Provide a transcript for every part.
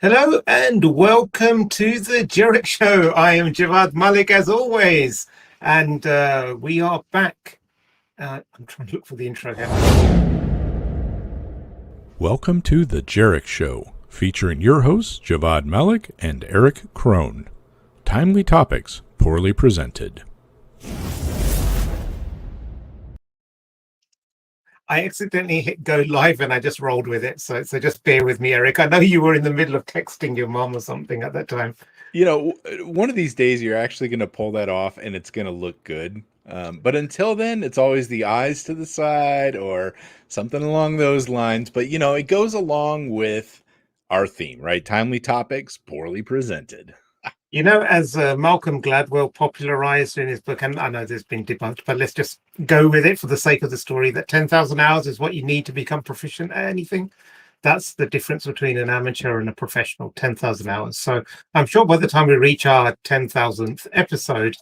Hello and welcome to the Jerich Show. I am Javvad Malik as always, and we are back. I'm trying to look for the intro here. Welcome to the Jerich Show, featuring your hosts Javvad Malik and Erich Krohn. Timely topics, poorly presented. I accidentally hit go live and I just rolled with it, so just bear with me, Erich. I know you were in the middle of texting your mom or something at that time. You know, one of these days you're actually going to pull that off and it's going to look good. But until then, it's always the eyes to the side or something along those lines. But, it goes along with our theme, right? Timely topics, poorly presented. As Malcolm Gladwell popularized in his book, and I know there's been debunked, but let's just go with it for the sake of the story, that 10,000 hours is what you need to become proficient at anything. That's the difference between an amateur and a professional, 10,000 hours. So I'm sure by the time we reach our 10,000th episode,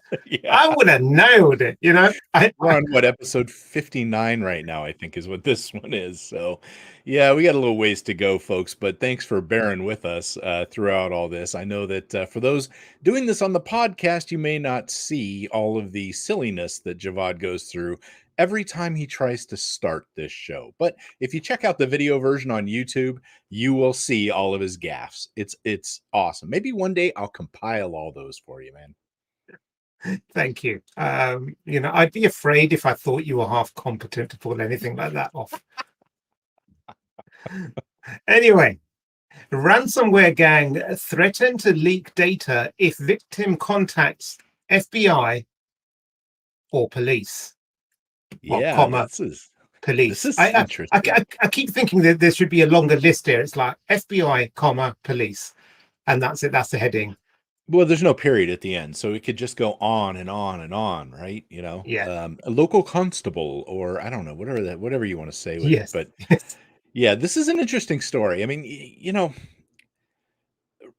I would have nailed it, We're on, episode 59 right now, I think is what this one is. So, yeah, we got a little ways to go, folks, but thanks for bearing with us throughout all this. I know that for those doing this on the podcast, you may not see all of the silliness that Javvad goes through every time he tries to start this show. But if you check out the video version on YouTube, you will see all of his gaffes. It's awesome. Maybe one day I'll compile all those for you, man. Thank you. I'd be afraid if I thought you were half competent to pull anything like that off. Anyway, ransomware gang threaten to leak data if victim contacts FBI or police. Police. This is interesting. I keep thinking that there should be a longer list here. It's like FBI, police, and that's it. That's the heading. Well, there's no period at the end, so it could just go on and on and on, right? Yeah. A local constable, or I don't know, whatever you want to say with yes. it. But yeah, this is an interesting story. I mean,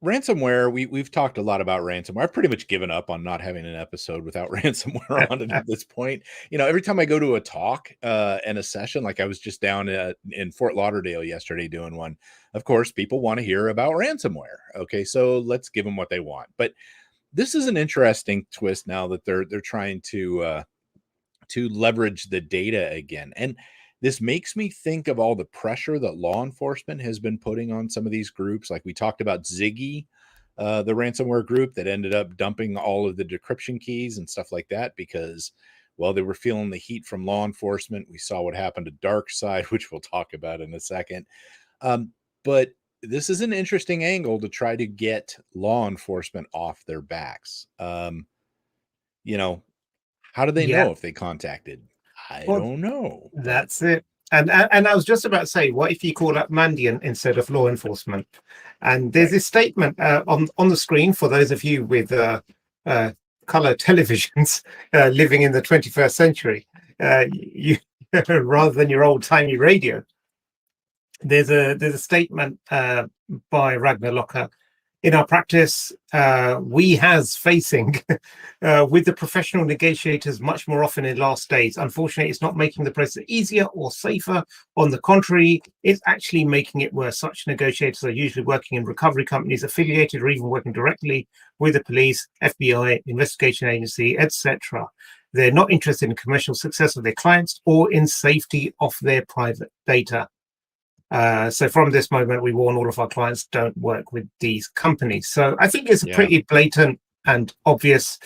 ransomware, we've talked a lot about ransomware. I've pretty much given up on not having an episode without ransomware on it at this point. Every time I go to a talk and a session, like I was just down in Fort Lauderdale yesterday doing one, of course, people want to hear about ransomware. Okay, so let's give them what they want. But this is an interesting twist now that they're trying to leverage the data again. And this makes me think of all the pressure that law enforcement has been putting on some of these groups. Like we talked about Ziggy, the ransomware group that ended up dumping all of the decryption keys and stuff like that because, well, they were feeling the heat from law enforcement. We saw what happened to DarkSide, which we'll talk about in a second. But this is an interesting angle to try to get law enforcement off their backs. How do they know if they contacted? I don't know. That's it. And I was just about to say, what if you call up Mandiant instead of law enforcement? And there's this statement on the screen for those of you with color televisions living in the 21st century, you rather than your old-timey radio. There's a statement by Ragnar. In our practice, we has facing with the professional negotiators much more often in last days. Unfortunately, it's not making the process easier or safer. On the contrary, it's actually making it worse. Such negotiators are usually working in recovery companies affiliated or even working directly with the police, FBI, investigation agency, etc. They're not interested in commercial success of their clients or in safety of their private data. So from this moment, we warn all of our clients, don't work with these companies. So I think it's a pretty blatant and obvious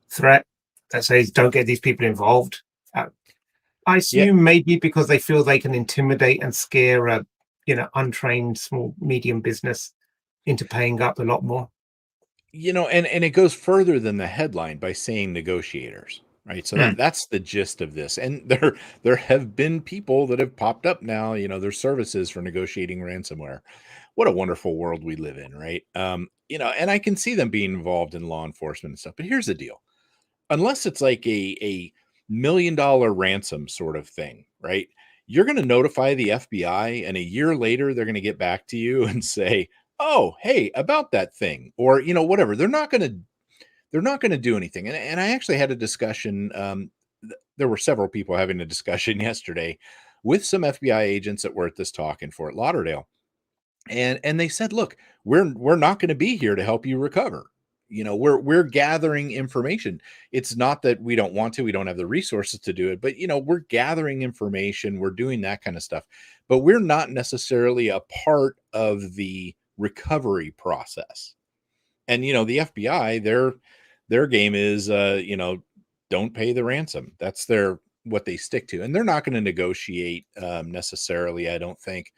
threat that says, don't get these people involved. I assume maybe because they feel they can intimidate and scare a, untrained small, medium business into paying up a lot more. And it goes further than the headline by saying negotiators. Right. So that's the gist of this. And there have been people that have popped up now, there's services for negotiating ransomware. What a wonderful world we live in. Right. And I can see them being involved in law enforcement and stuff. But here's the deal. Unless it's like a $1 million ransom sort of thing. Right. You're going to notify the FBI and a year later, they're going to get back to you and say, oh, hey, about that thing or, whatever. They're not going to do anything. And I actually had a discussion. There were several people having a discussion yesterday with some FBI agents that were at this talk in Fort Lauderdale. And they said, look, we're not going to be here to help you recover. We're gathering information. It's not that we don't want to, we don't have the resources to do it, but we're gathering information, we're doing that kind of stuff, but we're not necessarily a part of the recovery process. And the FBI, their game is don't pay the ransom. That's what they stick to, and they're not going to negotiate necessarily, I don't think.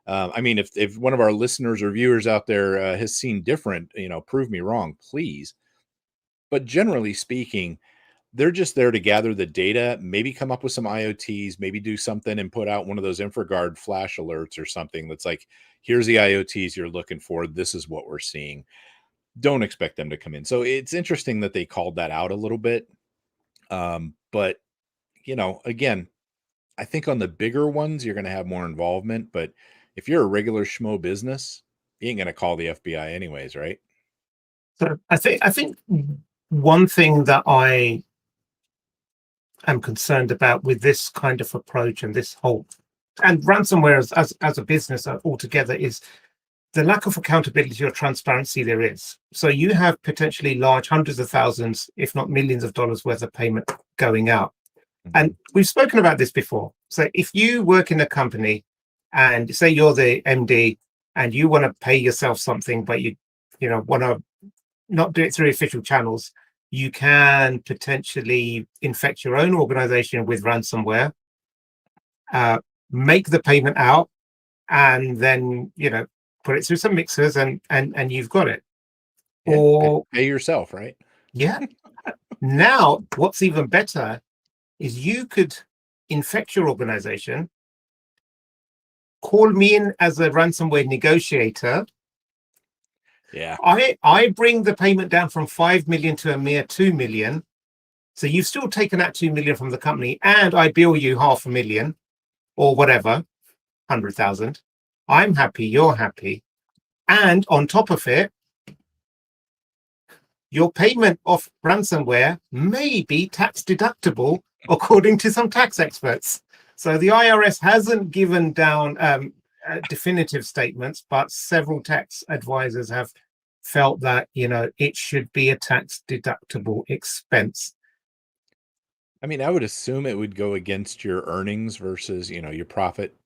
I mean, if one of our listeners or viewers out there has seen different, prove me wrong, please. But generally speaking, they're just there to gather the data, maybe come up with some IoTs, maybe do something and put out one of those InfraGard flash alerts or something that's like, here's the IoTs you're looking for. This is what we're seeing. Don't expect them to come in. So it's interesting that they called that out a little bit. But, again, I think on the bigger ones, you're going to have more involvement. But if you're a regular schmo business, you ain't going to call the FBI anyways, right? So I think one thing that I am concerned about with this kind of approach and this whole and ransomware as a business altogether is the lack of accountability or transparency there is. So you have potentially large hundreds of thousands, if not millions of dollars worth of payment going out. And we've spoken about this before. So if you work in a company and say you're the MD and you want to pay yourself something, but you want to not do it through official channels, you can potentially infect your own organization with ransomware, make the payment out, and then put it through some mixers and you've got it. Yeah, or pay yourself, right? Yeah. Now, what's even better is you could infect your organization, call me in as a ransomware negotiator. Yeah. I bring the payment down from 5 million to a mere 2 million. So you've still taken that 2 million from the company, and I bill you 500,000 or whatever, 100,000. I'm happy, you're happy. And on top of it, your payment of ransomware may be tax deductible, according to some tax experts. So the IRS hasn't given down definitive statements, but several tax advisors have felt that, it should be a tax deductible expense. I mean, I would assume it would go against your earnings versus, your profit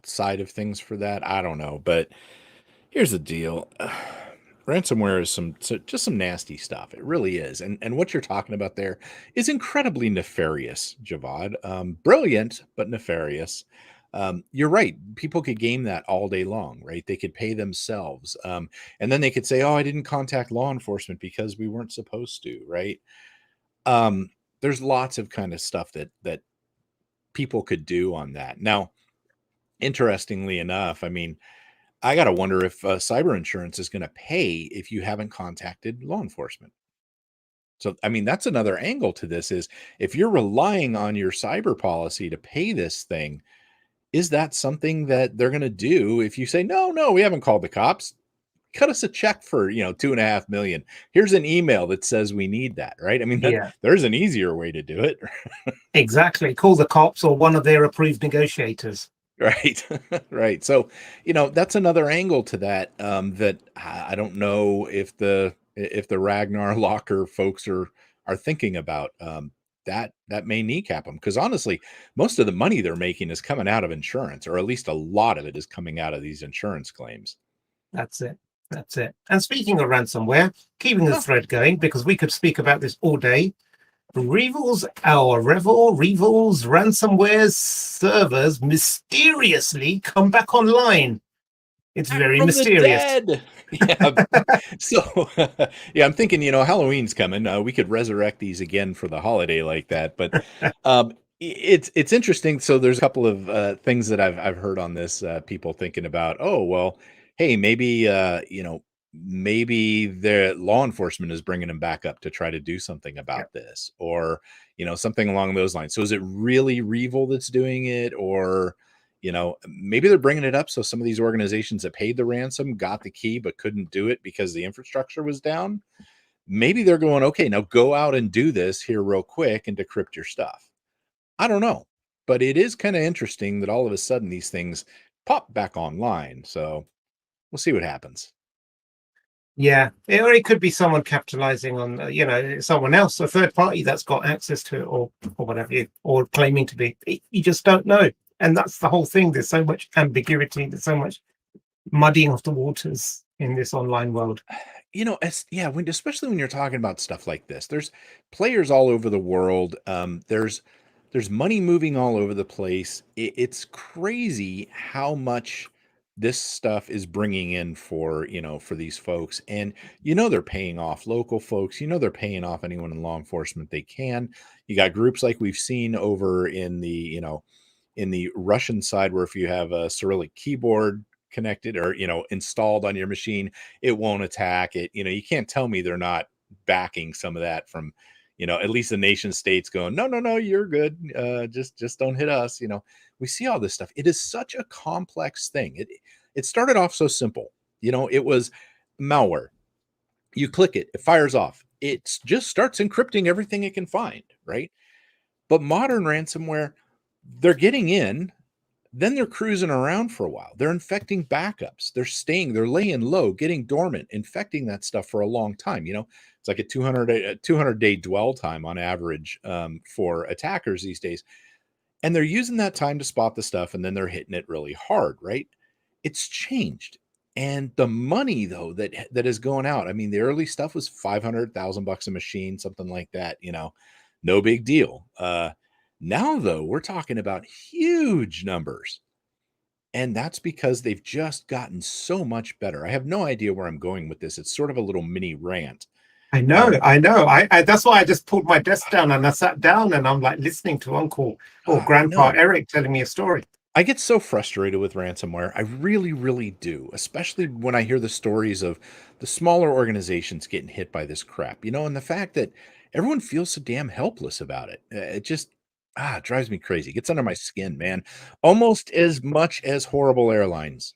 side of things for that. I don't know, but here's the deal. Ransomware is just some nasty stuff. It really is. And what you're talking about there is incredibly nefarious, Javvad. Brilliant, but nefarious. You're right. People could game that all day long, right? They could pay themselves. And then they could say, oh, I didn't contact law enforcement because we weren't supposed to, right? There's lots of kind of stuff that people could do on that. Now, interestingly enough, I mean, I got to wonder if cyber insurance is going to pay if you haven't contacted law enforcement. So, I mean, that's another angle to this is if you're relying on your cyber policy to pay this thing, is that something that they're going to do if you say, no, we haven't called the cops? Cut us a check for, $2.5 million. Here's an email that says we need that, right? I mean, there's an easier way to do it. Exactly. Call the cops or one of their approved negotiators. Right. Right. So, that's another angle to that, that I don't know if the Ragnar locker folks are thinking about, that may kneecap them. Because honestly, most of the money they're making is coming out of insurance, or at least a lot of it is coming out of these insurance claims. That's it. And speaking of ransomware, keeping the thread going, because we could speak about this all day. REvil's ransomware servers mysteriously come back online. It's very From mysterious. The dead. Yeah. So, I'm thinking, Halloween's coming. We could resurrect these again for the holiday like that. But it's interesting. So there's a couple of things that I've heard on this. People thinking about, oh well, hey, maybe maybe the law enforcement is bringing them back up to try to do something about this, or something along those lines. So is it really REvil that's doing it, or maybe they're bringing it up so some of these organizations that paid the ransom got the key but couldn't do it because the infrastructure was down? Maybe they're going, okay, now go out and do this here real quick and decrypt your stuff. I don't know, but it is kind of interesting that all of a sudden these things pop back online. So We'll see what happens. Yeah, or it could be someone capitalizing on, someone else, a third party that's got access to it, or whatever, or claiming to be. You just don't know, and that's the whole thing. There's so much ambiguity. There's so much muddying of the waters in this online world. Especially when you're talking about stuff like this, there's players all over the world. There's money moving all over the place. It's crazy how much this stuff is bringing in for these folks, and they're paying off local folks. They're paying off anyone in law enforcement they can. You got groups like we've seen over in the Russian side, where if you have a Cyrillic keyboard connected or installed on your machine, it won't attack it. You can't tell me they're not backing some of that from at least the nation states going, no, you're good, just don't hit us. We see all this stuff. It is such a complex thing. It started off so simple. It was malware. You click it fires off, it just starts encrypting everything it can find, right? But modern ransomware, they're getting in, then they're cruising around for a while. They're infecting backups. They're laying low, getting dormant, infecting that stuff for a long time. It's like a 200-day dwell time on average for attackers these days. And they're using that time to spot the stuff, and then they're hitting it really hard, right? It's changed. And the money, though, that is going out. I mean, the early stuff was $500,000 a machine, something like that. No big deal. Now, though, we're talking about huge numbers. And that's because they've just gotten so much better. I have no idea where I'm going with this. It's sort of a little mini rant. I know. I that's why I just pulled my desk down and I sat down and I'm like listening to Uncle or Grandpa Erich telling me a story. I get so frustrated with ransomware. I really, really do, especially when I hear the stories of the smaller organizations getting hit by this crap, and the fact that everyone feels so damn helpless about it. It just it drives me crazy. It gets under my skin, man. Almost as much as horrible airlines.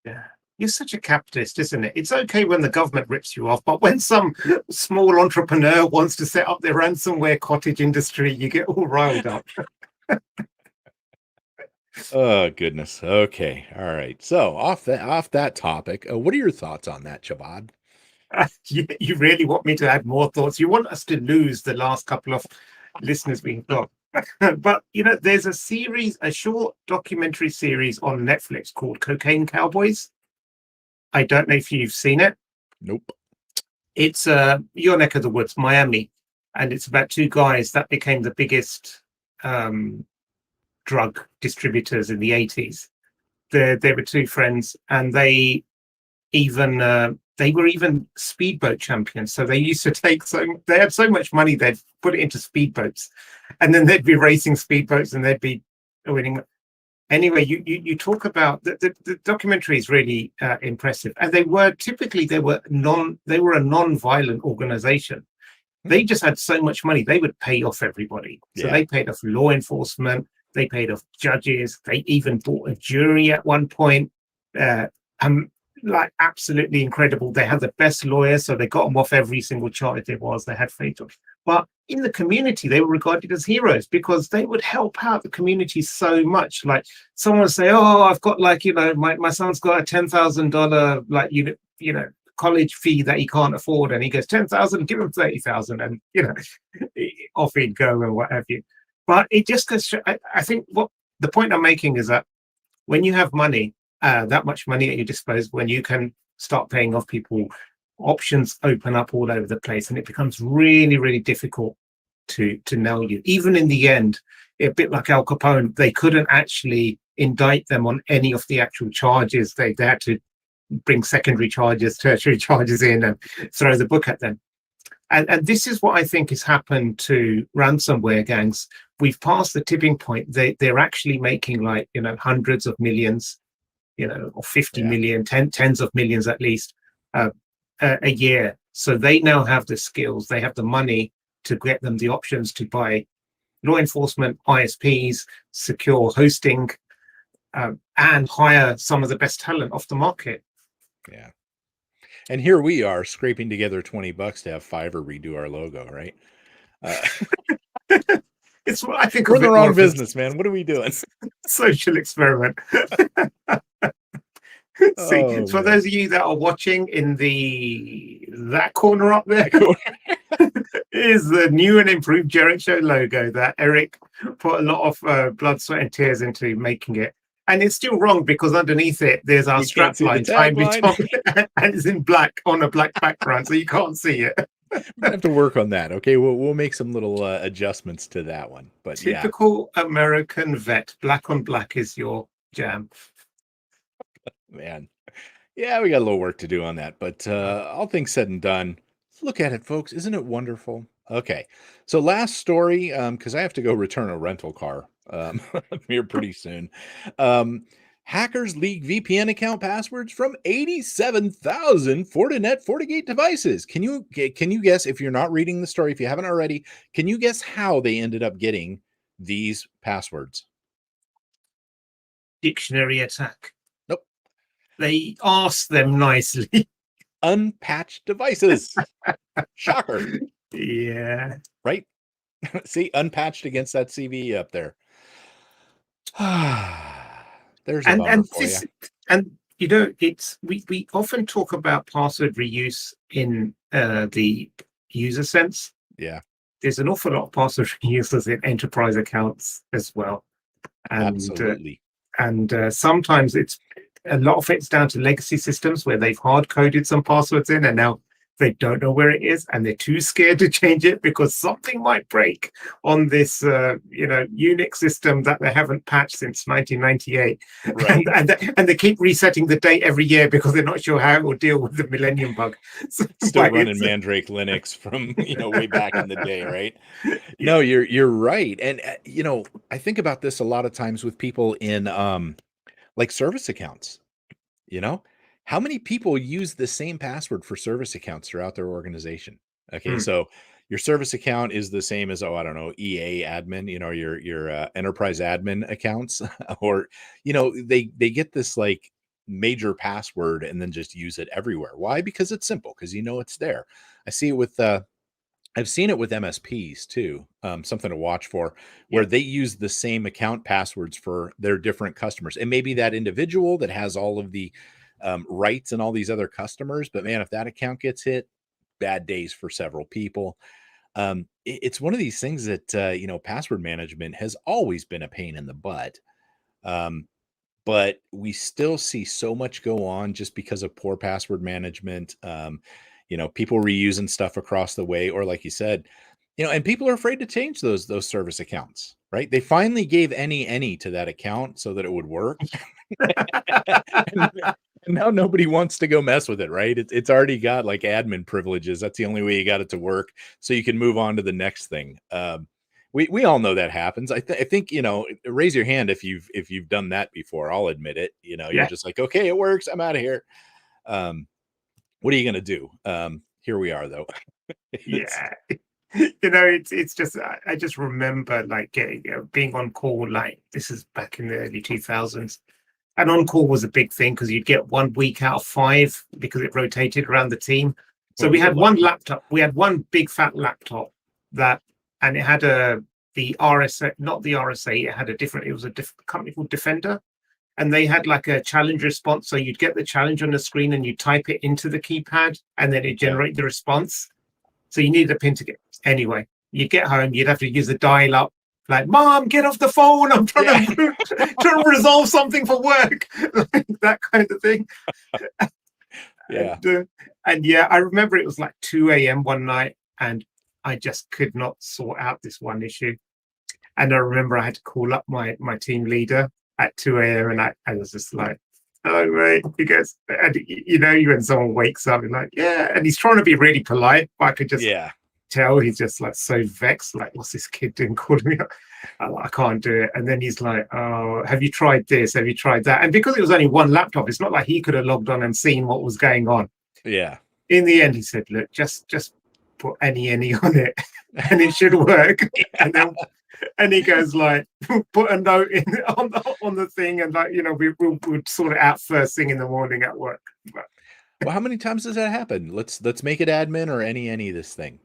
Yeah. You're such a capitalist, isn't it? It's okay when the government rips you off, but when some small entrepreneur wants to set up their ransomware cottage industry, you get all riled up. Oh, goodness. Okay. All right. So off that topic, what are your thoughts on that, Javvad? You really want me to add more thoughts? You want us to lose the last couple of listeners we've got. But, there's a short documentary series on Netflix called Cocaine Cowboys. I don't know if you've seen it. Nope. It's your neck of the woods, Miami. And it's about two guys that became the biggest drug distributors in the 80s. They were two friends, and they were even speedboat champions. So they used to they had so much money, they'd put it into speedboats, and then they'd be racing speedboats and they'd be winning. Anyway, you talk about the documentary is really impressive, and they were a non-violent organization. They just had so much money, they would pay off everybody. So they paid off law enforcement, they paid off judges, they even bought a jury at one point. Like absolutely incredible. They had the best lawyers, so they got them off every single charge there was. They had fatal. But in the community, they were regarded as heroes because they would help out the community so much. Like someone would say, "Oh, I've got my son's got a $10,000 college fee that he can't afford," and he goes, "10,000, give him 30,000," and off he'd go and what have you. But it just goes. I think what the point I'm making is that when you have money, that much money at your disposal, when you can start paying off people, options open up all over the place, and it becomes really, really difficult to nail you. Even in the end, a bit like Al Capone, they couldn't actually indict them on any of the actual charges. They had to bring secondary charges, tertiary charges in, and throw the book at them. And this is what I think has happened to ransomware gangs. We've passed the tipping point. They're actually making hundreds of millions, or 50 million, tens of millions at least a year. So they now have the skills, they have the money to get them the options to buy law enforcement, ISPs, secure hosting, and hire some of the best talent off the market. Yeah. And here we are scraping together $20 to have Fiverr redo our logo, right? It's what I think we're in the wrong business, man. What are we doing? Social experiment. See, Oh, for man. those of you that are watching in that corner up there is the new and improved Jerich Show logo that Erich put a lot of blood, sweat, and tears into making it. And it's still wrong because underneath it there's our We can't see the strapline, timely tagline. Tom, and it's in black on a black background, so you can't see it. We're gonna have to work on that. Okay, we'll make some little adjustments to that one. But yeah, Typical American vet. Black on black is your jam. man. Yeah, we got a little work to do on that. But all things said and done, look at it, folks. Isn't it wonderful? Okay, so last story, because I have to go return a rental car here pretty soon. Hackers leak VPN account passwords from 87,000 Fortinet FortiGate devices. Can you guess, if you're not reading the story, if you haven't already, can you guess how they ended up getting these passwords? Dictionary attack. Nope. They asked them nicely. Unpatched devices. Shocker. Yeah. Right? See, unpatched against that CVE up there. There's a bummer for you. And you know, it's we often talk about password reuse in the user sense. Yeah. There's an awful lot of password reuse in enterprise accounts as well. And Absolutely. Sometimes it's a lot of it's down to legacy systems where they've hard coded some passwords in, and now they don't know where it is, and they're too scared to change it because something might break on this, Unix system that they haven't patched since 1998, Right. and they keep resetting the date every year because they're not sure how it will deal with the Millennium bug. So, Still running Mandrake Linux from way back in the day, right? No, you're right, and I think about this a lot of times with people in like service accounts. How many people use the same password for service accounts throughout their organization? Okay, so your service account is the same as, I don't know, EA admin, your enterprise admin accounts, or they get this like major password and then just use it everywhere. Why? Because it's simple, because it's there. I see it with I've seen it with MSPs too. Something to watch for, where they use the same account passwords for their different customers, and maybe that individual that has all of the rights and all these other customers. But man, if that account gets hit, bad days for several people. It's one of these things that password management has always been a pain in the butt. But we still see so much go on just because of poor password management. People reusing stuff across the way, or like you said, and people are afraid to change those service accounts, right? They finally gave any to that account so that it would work. And now nobody wants to go mess with it, right? It's already got like admin privileges. That's the only way you got it to work, so you can move on to the next thing. We all know that happens. I think raise your hand if you've done that before. I'll admit it. You're just like, okay, it works, I'm out of here. What are you gonna do? Here we are, though. Yeah. It's just, I just remember like being on call, like this is back in the early 2000s. And on call was a big thing because you'd get 1 week out of 5 because it rotated around the team. So we had one laptop. We had one big fat laptop and it had the RSA, not the RSA. It had it was a different company called Defender. And they had like a challenge response. So you'd get the challenge on the screen and you type it into the keypad and then it generate the response. So you needed a pin to get. Anyway, you'd get home, you'd have to use the dial up. Like, Mom, get off the phone. I'm trying to resolve something for work. Like, that kind of thing. Yeah. And I remember it was like 2 a.m. one night and I just could not sort out this one issue. And I remember I had to call up my team leader at 2 a.m. and I was just like, hello, mate. He goes, and when someone wakes up, and like, yeah. And he's trying to be really polite, but I could just tell he's just like so vexed, like, what's this kid doing calling me up? I can't do it. And then he's like, oh, have you tried this? Have you tried that? And because it was only one laptop, it's not like he could have logged on and seen what was going on. Yeah. In the end, he said, look, just put any on it and it should work. And he goes like, put a note in on the thing, and like, we'll sort it out first thing in the morning at work. Well, how many times does that happen? Let's make it admin or any this thing.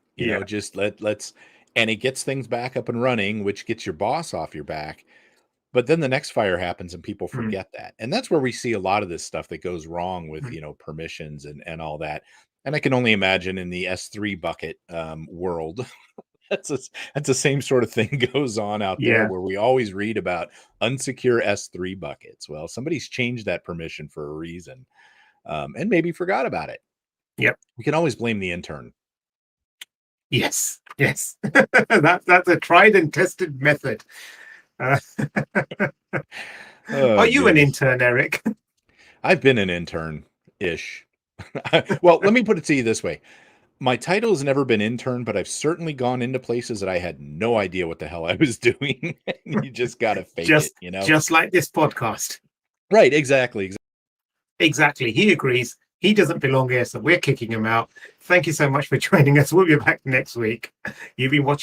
Just let's and it gets things back up and running, which gets your boss off your back. But then the next fire happens and people Mm. forget that. And that's where we see a lot of this stuff that goes wrong with, Mm. Permissions and all that. And I can only imagine in the S3 bucket world, that's the same sort of thing goes on out there, Yeah. where we always read about unsecure S3 buckets. Well, somebody's changed that permission for a reason, and maybe forgot about it. Yep. We can always blame the intern. Yes. That's a tried and tested method. Oh, Are you an goodness. intern, Erich? I've been an intern-ish. Well, let me put it to you this way. My title has never been intern, but I've certainly gone into places that I had no idea what the hell I was doing. You just got to fake it, Just like this podcast. Right, exactly. Exactly. He agrees. He doesn't belong here, so we're kicking him out. Thank you so much for joining us. We'll be back next week. You've been watching